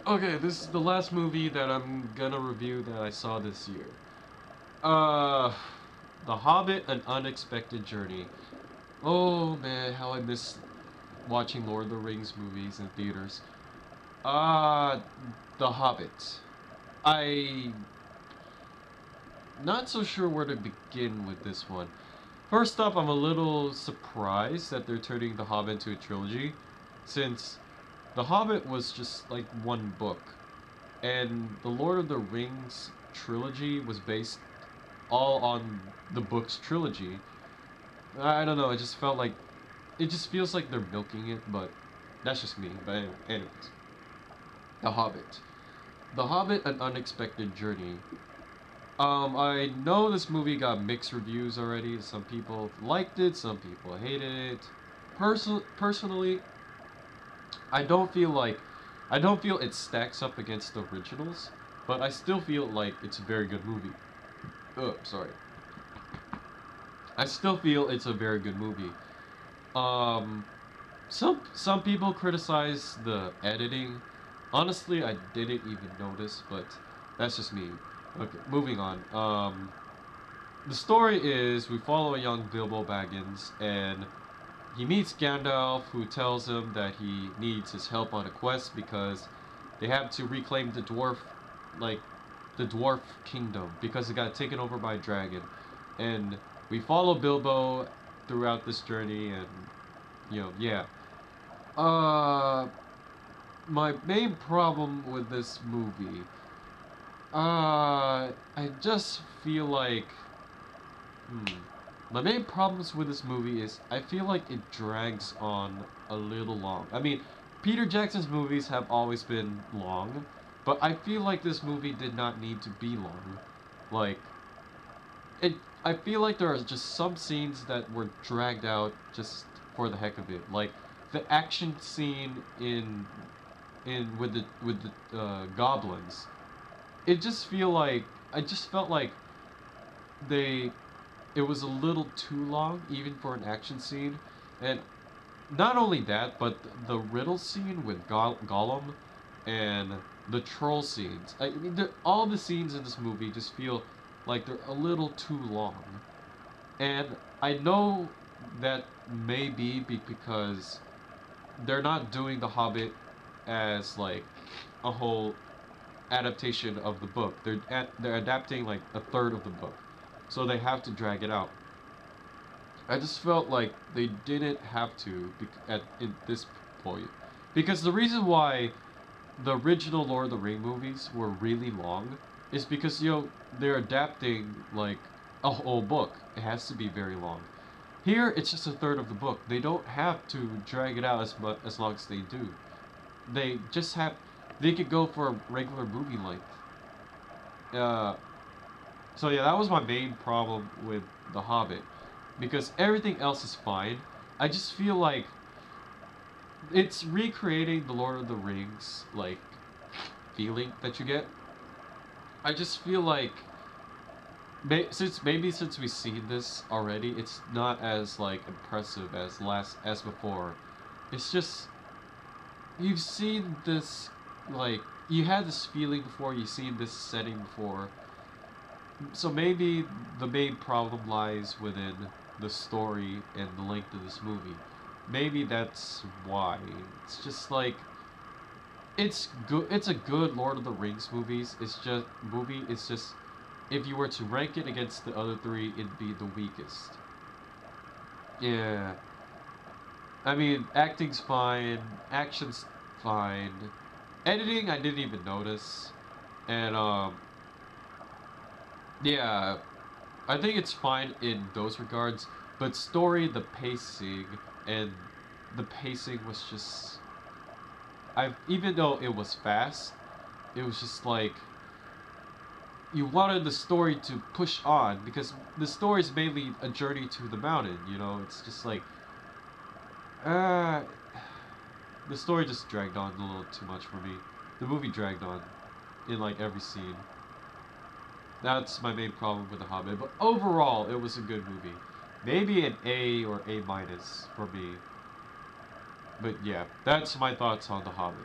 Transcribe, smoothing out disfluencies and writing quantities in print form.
Okay, this is the last movie that I'm gonna review that I saw this year. The Hobbit: An Unexpected Journey. Oh man, how I miss watching Lord of the Rings movies in theaters. Uh, The Hobbit. I not so sure where to begin with this one. First off, I'm a little surprised that they're turning The Hobbit into a trilogy, since The Hobbit was just like one book, and the Lord of the Rings trilogy was based all on the book's trilogy. I don't know, it just felt like it just feels like they're milking it, but that's just me. But anyways, The Hobbit. The Hobbit: An Unexpected Journey. I know this movie got mixed reviews already. Some people liked it, some people hated it. Personally, I don't feel like I don't feel it stacks up against the originals, but I still feel like it's a very good movie. Oh, sorry. I still feel it's a very good movie. Um, some people criticize the editing. Honestly, I didn't even notice, but that's just me. Okay, moving on. The story is we follow a young Bilbo Baggins, and he meets Gandalf, who tells him that he needs his help on a quest because they have to reclaim like the dwarf kingdom, because it got taken over by a dragon. And we follow Bilbo throughout this journey, and yeah. Uh, my main problem with this movie, I just feel like, my main problems with this movie is I feel like it drags on a little long. I mean, Peter Jackson's movies have always been long, but I feel like this movie did not need to be long. Like, it. I feel like there are just some scenes that were dragged out just for the heck of it. Like the action scene in with the goblins. It just feel like I just felt like they it was a little too long even for an action scene, and not only that, but the riddle scene with Gollum and the troll scenes. I mean, all the scenes in this movie just feel like they're a little too long, and I know that may be because they're not doing The Hobbit as like a whole adaptation of the book. They're adapting like a third of the book, so they have to drag it out. I just felt like they didn't have to in this point, because the reason why the original Lord of the Ring movies were really long is because they're adapting like a whole book. It has to be very long. Here it's just a third of the book. They don't have to drag it out as long as they do. They just have they could go for a regular movie length. Uh, so yeah, that was my main problem with The Hobbit, because everything else is fine. I just feel like it's recreating the Lord of the Rings like feeling that you get. I just feel like since we've seen this already, it's not as like impressive as before. It's just you've seen this, like you had this feeling before, you've seen this setting before. So maybe the main problem lies within the story and the length of this movie. Maybe that's why. It's just like it's good. It's a good Lord of the Rings movie. It's just if you were to rank it against the other three, it'd be the weakest. Yeah. I mean, acting's fine, action's fine. Editing, I didn't even notice. And yeah, I think it's fine in those regards, but story, and the pacing was just I even though it was fast, it was just like you wanted the story to push on, because the story is mainly a journey to the mountain, it's just like uh the story just dragged on a little too much for me. The movie dragged on in like every scene. That's my main problem with The Hobbit. But overall, it was a good movie. Maybe an A or A minus for me. But yeah, that's my thoughts on The Hobbit.